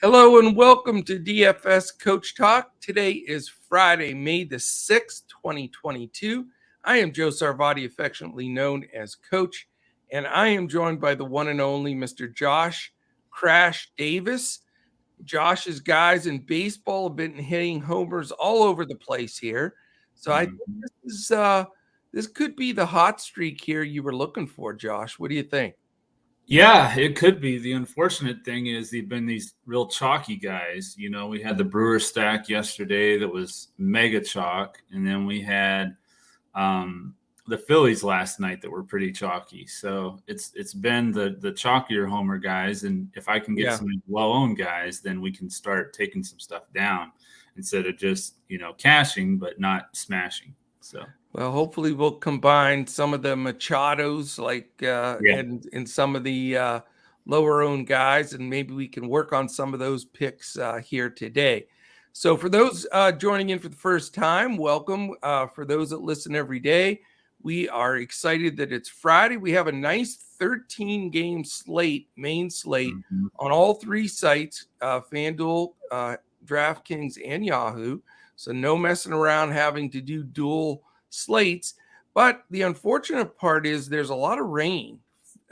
Hello and welcome to DFS Coach Talk. Today is Friday, May the 6th, 2022. I am Joe Sarvati, affectionately known as Coach, and I am joined by the one and only Mr. Josh Crash Davis. Josh's guys in baseball have been hitting homers all over the place here. So I think this could be the hot streak here you were looking for, Josh. What do you think? Yeah, it could be. The unfortunate thing is they've been these real chalky guys. You know, we had the Brewer stack yesterday that was mega chalk, and then we had the Phillies last night that were pretty chalky. So it's been the chalkier homer guys, and if I can get some well-owned guys, then we can start taking some stuff down instead of just cashing but not smashing. So. Well, hopefully we'll combine some of the Machados and some of the lower owned guys, and maybe we can work on some of those picks here today. So for those joining in for the first time, welcome. For those that listen every day, we are excited that it's Friday. We have a nice 13-game slate, main slate, on all three sites, Fanduel, Draftkings, and Yahoo. So no messing around having to do dual slates. But the unfortunate part is there's a lot of rain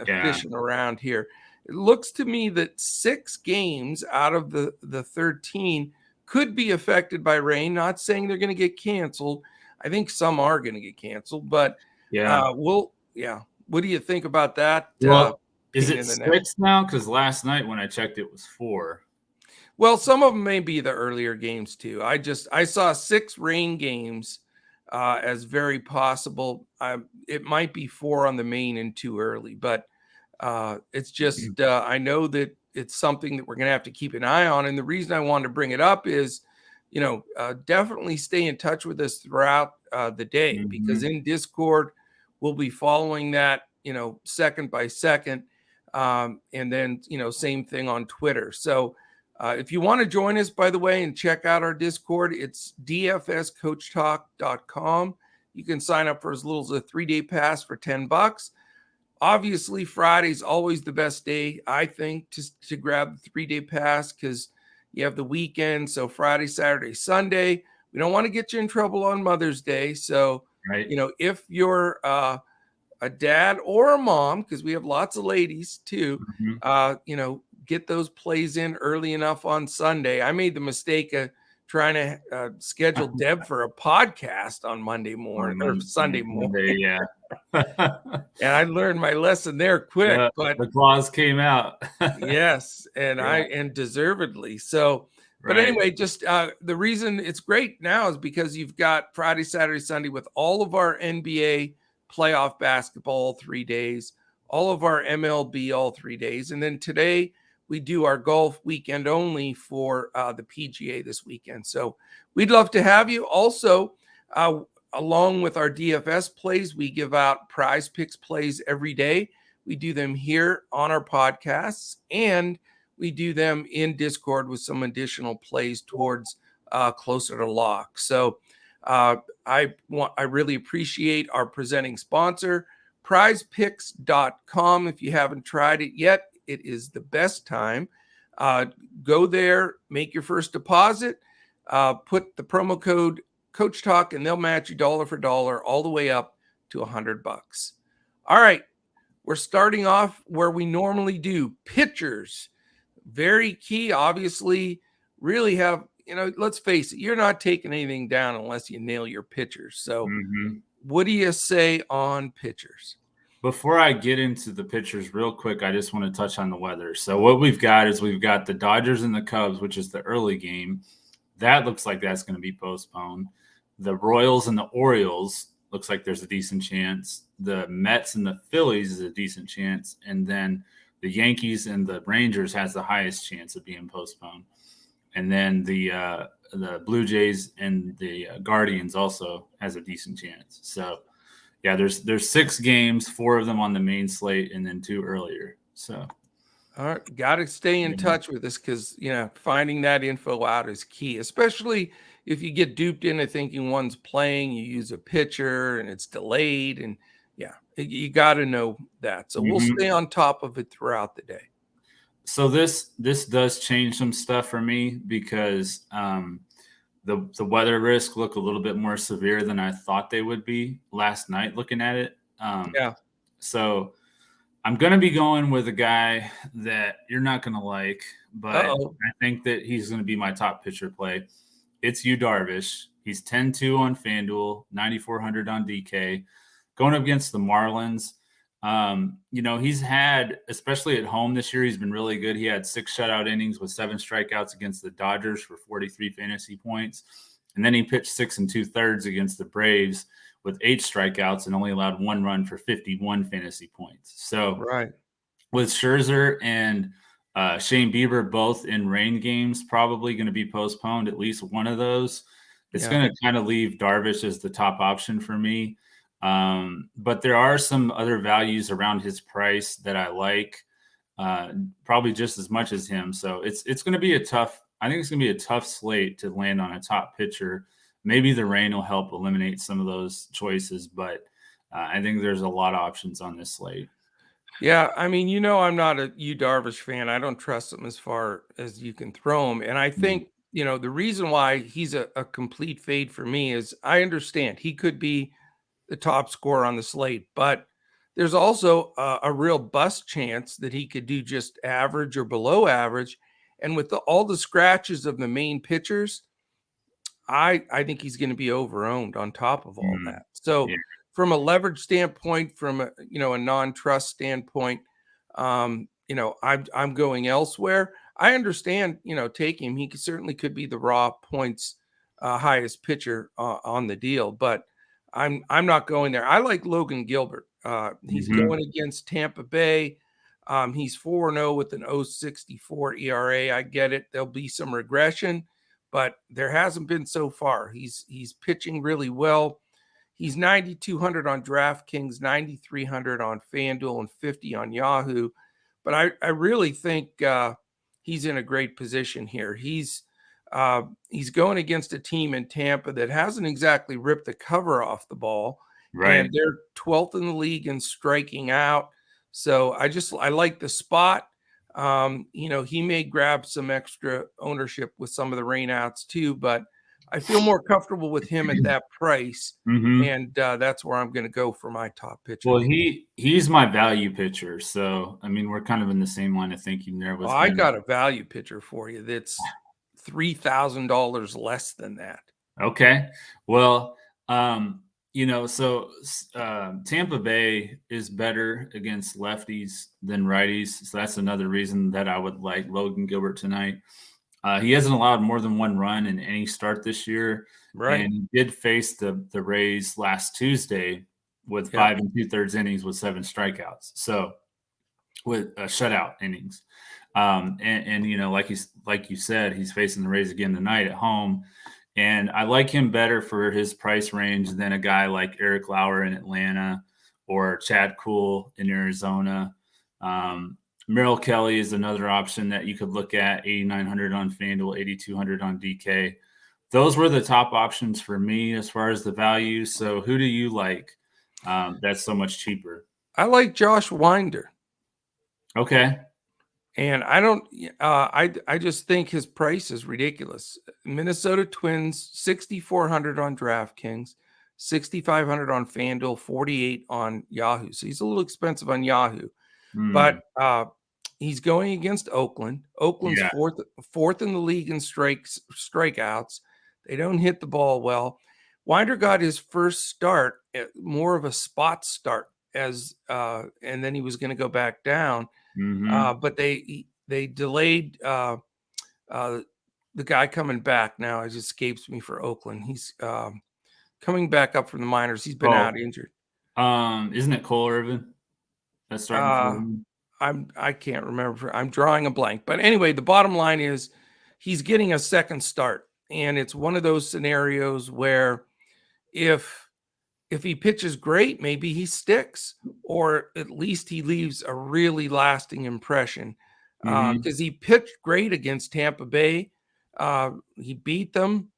fishing around here. It looks to me that 6 games out of the 13 could be affected by rain. Not saying they're going to get canceled. I think some are going to get canceled, but what do you think about that? Well, is it 6 now? Because last night when I checked, it was 4. Well, some of them may be the earlier games too. I saw 6 rain games as very possible. It might be 4 on the main and 2 early, but it's just I know that it's something that we're going to have to keep an eye on. And the reason I wanted to bring it up is, definitely stay in touch with us throughout the day, because in Discord we'll be following that, second by second, and then same thing on Twitter. So. If you want to join us, by the way, and check out our Discord, it's dfscoachtalk.com. You can sign up for as little as a 3-day pass for $10. Obviously, Friday's always the best day, I think, to grab the 3-day pass, because you have the weekend. So Friday, Saturday, Sunday. We don't want to get you in trouble on Mother's Day. So, if you're a dad or a mom, because we have lots of ladies too, get those plays in early enough on Sunday. I made the mistake of trying to schedule Deb for a podcast on Monday morning or Sunday morning. And I learned my lesson there quick, but the claws came out. Yes, and deservedly. So, but anyway, just the reason it's great now is because you've got Friday, Saturday, Sunday with all of our NBA playoff basketball 3 days, all of our MLB all 3 days, and then today we do our golf weekend only for the PGA this weekend. So we'd love to have you. Also, along with our DFS plays, we give out prize picks plays every day. We do them here on our podcasts, and we do them in Discord with some additional plays towards closer to lock. So I really appreciate our presenting sponsor, Prizepicks.com. If you haven't tried it yet, it is the best time. Go there, make your first deposit, put the promo code Coach Talk, and they'll match you dollar for dollar all the way up to $100. All right, we're starting off where we normally do. Pitchers, very key. Obviously, really have, let's face it, you're not taking anything down unless you nail your pitchers. So what do you say on pitchers? Before I get into the pitchers real quick, I just want to touch on the weather. So what we've got the Dodgers and the Cubs, which is the early game. That looks like that's going to be postponed. The Royals and the Orioles looks like there's a decent chance. The Mets and the Phillies is a decent chance. And then the Yankees and the Rangers has the highest chance of being postponed. And then the Blue Jays and the Guardians also has a decent chance. So yeah, there's 6 games, 4 of them on the main slate, and then 2 earlier. So, all right, got to stay in touch with us, because finding that info out is key, especially if you get duped into thinking one's playing, you use a pitcher and it's delayed, and you got to know that. So we'll stay on top of it throughout the day. So this does change some stuff for me because the weather risk look a little bit more severe than I thought they would be last night looking at it. Yeah. So I'm going to be going with a guy that you're not going to like, but I think that he's going to be my top pitcher play. It's Yu Darvish. He's 10-2 on FanDuel, 9,400 on DK, going up against the Marlins. He's had, especially at home this year, he's been really good. He had 6 shutout innings with 7 strikeouts against the Dodgers for 43 fantasy points. And then he pitched 6 2/3 against the Braves with 8 strikeouts and only allowed 1 run for 51 fantasy points. So with Scherzer and Shane Bieber both in rain games, probably going to be postponed, at least one of those. It's going to kind of leave Darvish as the top option for me. But there are some other values around his price that I like, probably just as much as him. So it's going to be I think it's going to be a tough slate to land on a top pitcher. Maybe the rain will help eliminate some of those choices, but I think there's a lot of options on this slate. Yeah, I mean, I'm not a Yu Darvish fan. I don't trust him as far as you can throw him. And I think, the reason why he's a complete fade for me is I understand he could be the top scorer on the slate, but there's also a real bust chance that he could do just average or below average. And with all the scratches of the main pitchers, I think he's going to be overowned on top of all that. So from a leverage standpoint, from a non-trust standpoint, I'm going elsewhere. I understand, taking him. He certainly could be the raw points highest pitcher on the deal, but I'm not going there. I like Logan Gilbert. He's going against Tampa Bay. He's 4-0 with an 0.64 ERA. I get it. There'll be some regression, but there hasn't been so far. He's pitching really well. He's 9,200 on DraftKings, 9,300 on FanDuel, and 50 on Yahoo. But I really think he's in a great position here. He's going against a team in Tampa that hasn't exactly ripped the cover off the ball, and they're 12th in the league in striking out. So I like the spot. He may grab some extra ownership with some of the rainouts too, but I feel more comfortable with him at that price, and that's where I'm going to go for my top pitcher. Well, he's my value pitcher, so I mean we're kind of in the same line of thinking there. With I got a value pitcher for you that's $3,000 less than that. Okay, well, so Tampa Bay is better against lefties than righties, so that's another reason that I would like Logan Gilbert tonight. He hasn't allowed more than 1 run in any start this year. And he did face the Rays last Tuesday with 5 2/3 innings with 7 strikeouts. So with shutout innings. Like you said, he's facing the Rays again tonight at home. And I like him better for his price range than a guy like Eric Lauer in Atlanta or Chad Kuhl in Arizona. Merrill Kelly is another option that you could look at, 8,900 on FanDuel, 8,200 on DK. Those were the top options for me as far as the value. So who do you like that's so much cheaper? I like Josh Winder. Okay. And I don't I just think his price is ridiculous. Minnesota Twins, 6,400 on DraftKings, 6,500 on FanDuel, 48 on Yahoo. So he's a little expensive on Yahoo. But he's going against Oakland. Oakland's fourth in the league in strikeouts. They don't hit the ball well. Winder got his first start, more of a spot start, and then he was going to go back down. But they delayed the guy coming back. Now it escapes me for Oakland. He's coming back up from the minors. He's been out injured. Isn't it Cole Irvin? That's starting. I can't remember. I'm drawing a blank. But anyway, the bottom line is he's getting a second start, and it's one of those scenarios where if he pitches great, maybe he sticks, or at least he leaves a really lasting impression. Because he pitched great against Tampa Bay. He beat them,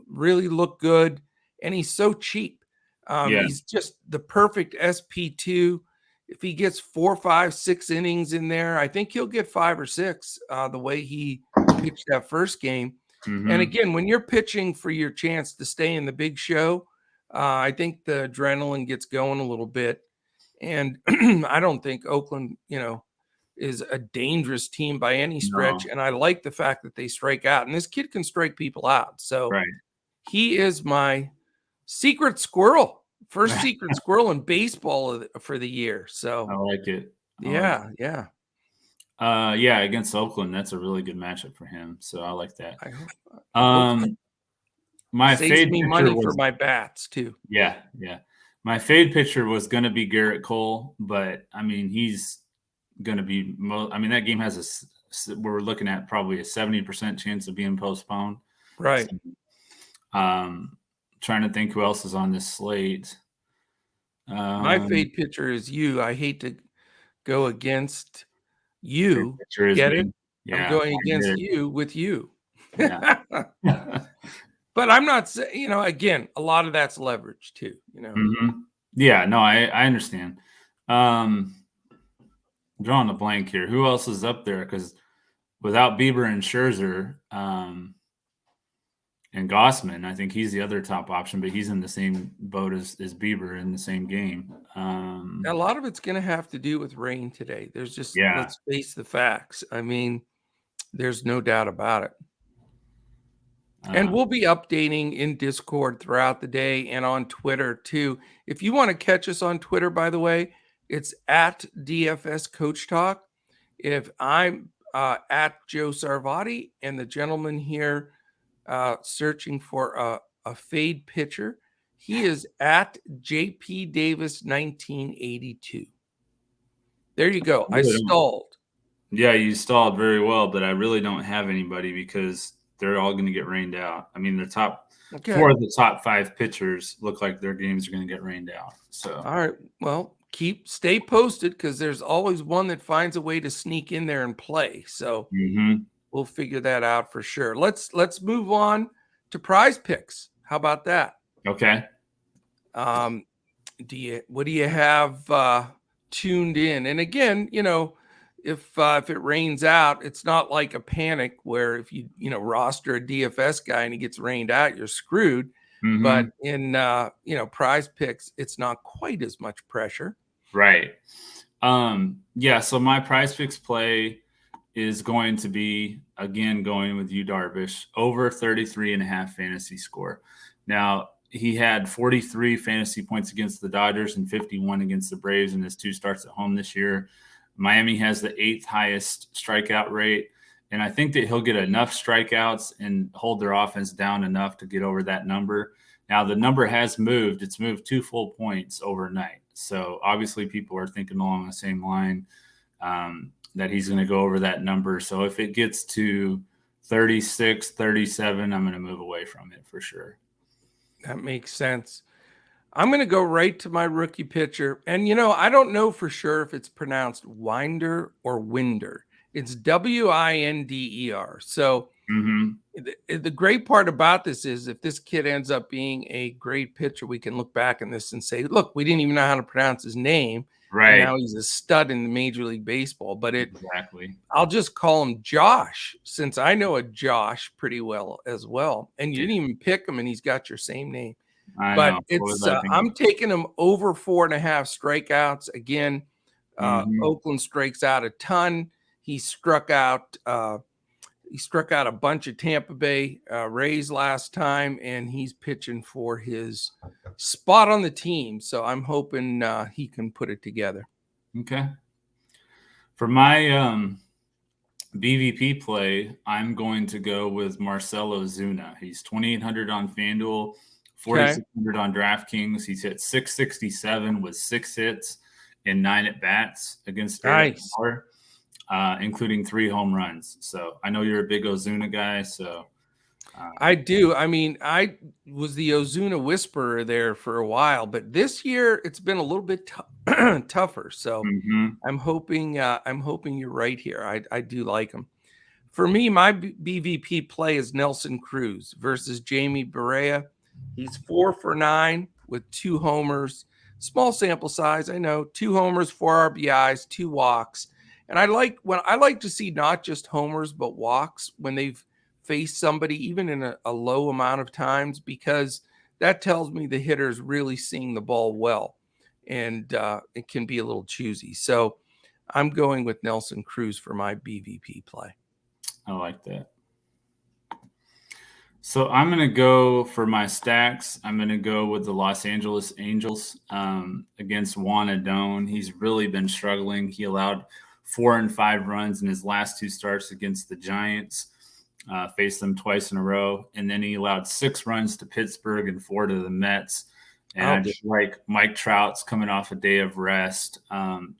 really looked good, and he's so cheap. He's just the perfect SP2. if he gets 4, 5, 6 innings in there, I think he'll get 5 or 6 the way he pitched that first game. And again, when you're pitching for your chance to stay in the big show, I think the adrenaline gets going a little bit. And I don't think Oakland, is a dangerous team by any stretch. No. And I like the fact that they strike out. And this kid can strike people out. So he is my secret squirrel. First secret squirrel in baseball for the year. So I like it. Yeah. Yeah, against Oakland, that's a really good matchup for him. So I like that. I hope my fade me money for my bats too. Yeah. My fade pitcher was going to be Garrett Cole, but I mean, he's going to be. That game has we're looking at probably a 70% chance of being postponed. Right. So, trying to think who else is on this slate. My fade pitcher is you. I hate to go against you. Get it? Yeah, I'm going against you with you. Yeah. But I'm not saying, again, a lot of that's leverage too, Yeah, no, I understand. Drawing a blank here. Who else is up there? Because without Bieber and Scherzer, and Gossman, I think he's the other top option, but he's in the same boat as Bieber in the same game. A lot of it's going to have to do with rain today. There's just, let's face the facts. I mean, there's no doubt about it. And we'll be updating in Discord throughout the day and on Twitter too. If you want to catch us on Twitter, by the way, it's at DFS Coach Talk. If I'm at Joe Sarvati and the gentleman here searching for a fade pitcher, he is at JP Davis 1982. There you go. I stalled. Yeah, you stalled very well, but I really don't have anybody because they're all going to get rained out. I mean, the top 4 of the top 5 pitchers look like their games are going to get rained out. So, all right. Well, stay posted because there's always one that finds a way to sneak in there and play. So we'll figure that out for sure. Let's move on to prize picks. How about that? Okay. What do you have tuned in? And again, if it rains out, it's not like a panic where if you roster a DFS guy and he gets rained out, you're screwed. But in prize picks, it's not quite as much pressure. Right. Yeah. So my prize picks play is going to be, again, going with you, Darvish, over 33.5 fantasy score. Now, he had 43 fantasy points against the Dodgers and 51 against the Braves in his 2 starts at home this year. Miami has the 8th highest strikeout rate, and I think that he'll get enough strikeouts and hold their offense down enough to get over that number. Now, the number has moved. It's moved 2 full points overnight. So, obviously, people are thinking along the same line that he's going to go over that number. So, if it gets to 36, 37, I'm going to move away from it for sure. That makes sense. I'm going to go right to my rookie pitcher. And, I don't know for sure if it's pronounced Winder or Winder. It's Winder. So the great part about this is if this kid ends up being a great pitcher, we can look back on this and say, look, we didn't even know how to pronounce his name. Right. And now he's a stud in the Major League Baseball. But exactly. I'll just call him Josh, since I know a Josh pretty well as well. And you didn't even pick him, and he's got your same name. But it's I'm taking him over 4.5 strikeouts. Again, Oakland strikes out a ton. He struck out a bunch of Tampa Bay Rays last time, and he's pitching for his spot on the team. So I'm hoping he can put it together. Okay. For my BVP play, I'm going to go with Marcell Ozuna. He's 2,800 on Fanduel. 4,600 on DraftKings. He's hit 667 with 6 hits and 9 at-bats against nice. Power, including 3 home runs. So I know you're a big Ozuna guy. So I do. I mean, I was the Ozuna whisperer there for a while, but this year it's been a little bit tougher. So I'm hoping you're right here. I do like him. For me, my BVP play is Nelson Cruz versus Jamie Barea. He's 4 for 9 with 2 homers, Small sample size, I know. 2 homers, 4 RBIs, 2 walks. And I like to see not just homers, but walks when they've faced somebody, even in a low amount of times, because that tells me the hitter's really seeing the ball well. And it can be a little choosy. So I'm going with Nelson Cruz for my BVP play. I like that. So I'm going to go for my stacks. I'm going to go with the Los Angeles Angels against Juan Adon. He's really been struggling. He allowed 4 and 5 runs in his last 2 starts against the Giants, faced them twice in a row. And then he allowed 6 runs to Pittsburgh and 4 to the Mets. And I just like Mike Trout's coming off a day of rest. Shohei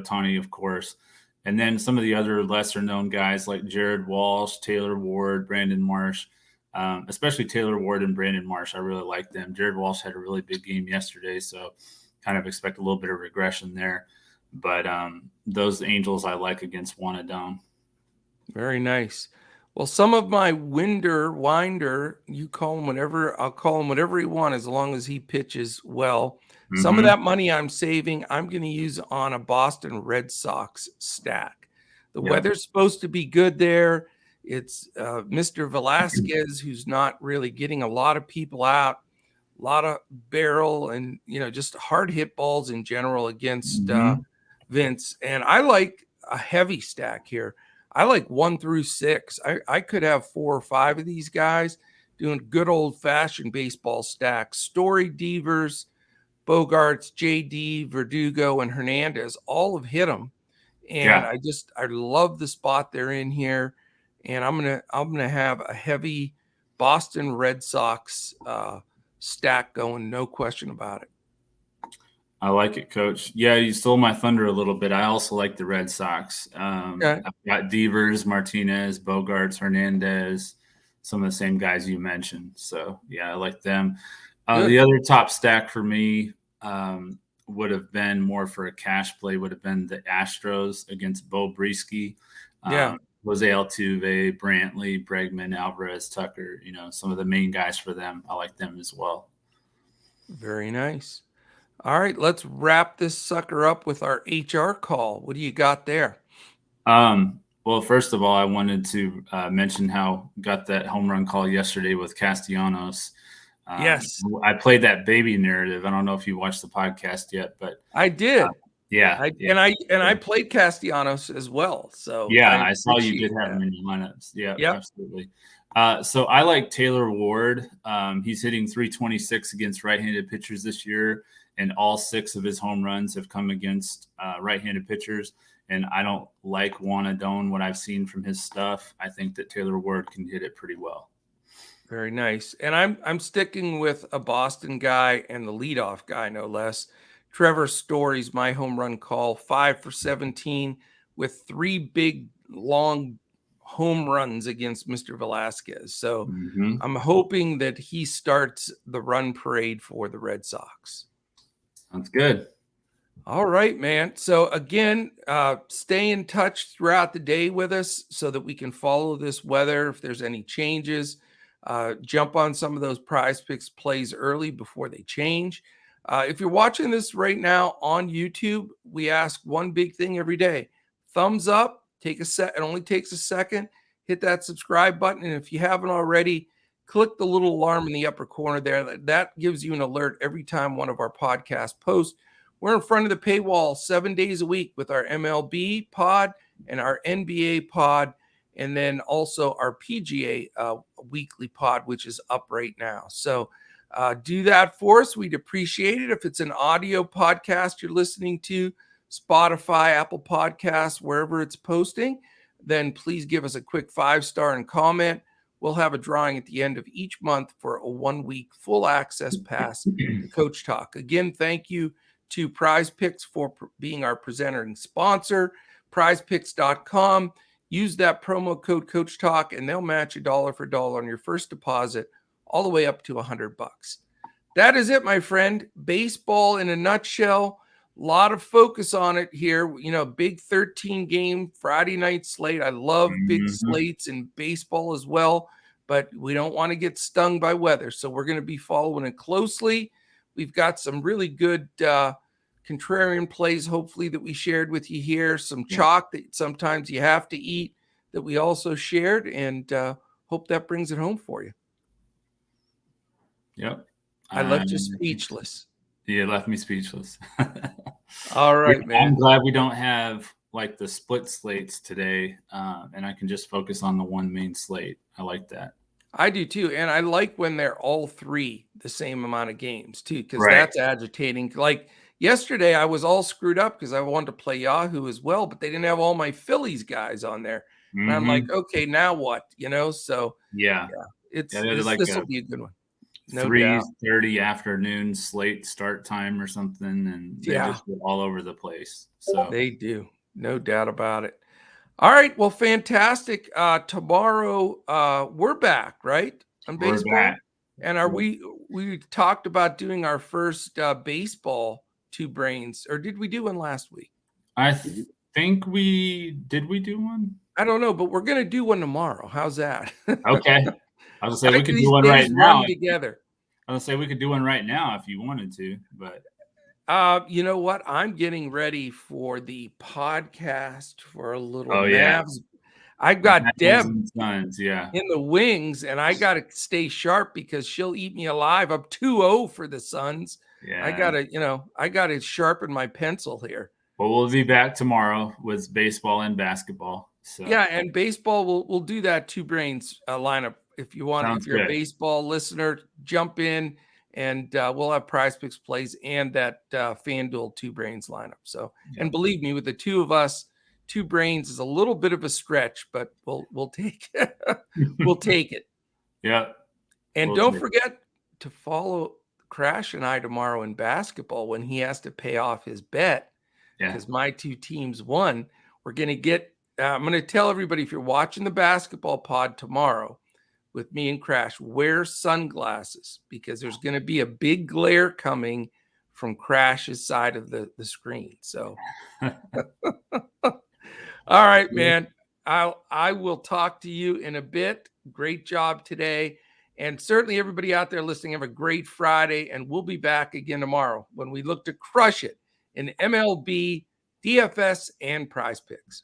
Ohtani, of course. And then some of the other lesser-known guys like Jared Walsh, Taylor Ward, Brandon Marsh. Especially Taylor Ward and Brandon Marsh. I really like them. Jared Walsh had a really big game yesterday, so kind of expect a little bit of regression there. But those Angels I like against Juan Adon. Very nice. Well, some of my winder, you call him whatever, I'll call him whatever you want as long as he pitches well. Mm-hmm. Some of that money I'm saving, I'm going to use on a Boston Red Sox stack. The weather's supposed to be good there. It's Mr. Velasquez, who's not really getting a lot of people out, a lot of barrel and, just hard hit balls in general against Vince. And I like a heavy stack here. I like 1 through 6. I could have 4 or 5 of these guys doing good old fashioned baseball stacks. Story, Devers, Bogarts, JD, Verdugo, and Hernandez all have hit them. And I love the spot they're in here. And I'm gonna have a heavy Boston Red Sox stack going, no question about it. I like it, Coach. Yeah, you stole my thunder a little bit. I also like the Red Sox. I've got Devers, Martinez, Bogarts, Hernandez, some of the same guys you mentioned. So, yeah, I like them. The other top stack for me would have been more for a cash play, would have been the Astros against Bo Brisky. Jose Altuve, Brantley, Bregman, Alvarez, Tucker, some of the main guys for them. I like them as well. Very nice. All right, let's wrap this sucker up with our HR call. What do you got there? Well, first of all, I wanted to mention how got that home run call yesterday with Castellanos. Yes. I played that baby narrative. I don't know if you watched the podcast yet, but I did. And I played Castellanos as well. So I saw you did have him in your lineups. Yeah, absolutely. So I like Taylor Ward. He's hitting .326 against right-handed pitchers this year, and all 6 of his home runs have come against right-handed pitchers. And I don't like Juan Adon, what I've seen from his stuff. I think that Taylor Ward can hit it pretty well. Very nice. And I'm sticking with a Boston guy and the leadoff guy, no less. Trevor Story's my home run call, 5 for 17 with 3 big, long home runs against Mr. Velasquez. So I'm hoping that he starts the run parade for the Red Sox. Sounds good. All right, man. So again, stay in touch throughout the day with us so that we can follow this weather. If there's any changes, jump on some of those Prize Picks plays early before they change. If you're watching this right now on YouTube, we ask one big thing every day. Thumbs up, take a set. It only takes a second. Hit that subscribe button. And if you haven't already, click the little alarm in the upper corner there. That gives you an alert every time one of our podcasts posts. We're in front of the paywall 7 days a week with our MLB pod and our NBA pod, and then also our PGA weekly pod, which is up right now. So do that for us. We'd appreciate it. If it's an audio podcast you're listening to, Spotify, Apple Podcasts, wherever it's posting, then please give us a quick 5-star and comment. We'll have a drawing at the end of each month for a 1-week full access pass to Coach Talk. Again, thank you to Prize Picks for being our presenter and sponsor. Prizepicks.com. Use that promo code Coach Talk, and they'll match $1 for $1 on your first deposit, all the way up to $100. That is it, my friend. Baseball in a nutshell. A lot of focus on it here. Big 13-game Friday night slate. I love big slates in baseball as well, but we don't want to get stung by weather. So we're going to be following it closely. We've got some really good contrarian plays, hopefully, that we shared with you here. Some chalk that sometimes you have to eat that we also shared, and hope that brings it home for you. Yep. I left you speechless. Yeah, left me speechless. All right, man. I'm glad we don't have like the split slates today, and I can just focus on the one main slate. I like that. I do too, and I like when they're all three the same amount of games too, because that's agitating. Like yesterday, I was all screwed up because I wanted to play Yahoo as well, but they didn't have all my Phillies guys on there, and I'm like, okay, now what? So this will be a good one. No 3:30 afternoon slate start time or something, and they just get all over the place. So they do, no doubt about it. All right, well, fantastic. Tomorrow we're back, right? On baseball. We're back. And we talked about doing our first baseball two brains, or did we do one last week? I think we do one. I don't know, but we're gonna do one tomorrow. How's that? Okay. I was gonna say we could do one right now. Together. I was gonna say we could do one right now if you wanted to, but you know what? I'm getting ready for the podcast for a little Mavs. Yeah. I've got Deb Sons, in the wings, and I got to stay sharp because she'll eat me alive. I'm 2-0 for the Suns. Yeah. I got to sharpen my pencil here. Well, we'll be back tomorrow with baseball and basketball. So and baseball, we'll do that two brains lineup if you want. If you're a baseball listener, jump in, and we'll have Prizepicks plays and that FanDuel two brains lineup. So, and believe me, with the two of us, two brains is a little bit of a stretch, but we'll take it. We'll take it. Yeah. And don't forget to follow Crash and I tomorrow in basketball when he has to pay off his bet because my two teams won. We're going to get, I'm going to tell everybody, if you're watching the basketball pod tomorrow with me and Crash, wear sunglasses because there's going to be a big glare coming from Crash's side of the screen. So, all right, man. I will talk to you in a bit. Great job today. And certainly everybody out there listening, have a great Friday. And we'll be back again tomorrow when we look to crush it in MLB, DFS, and Prizepicks.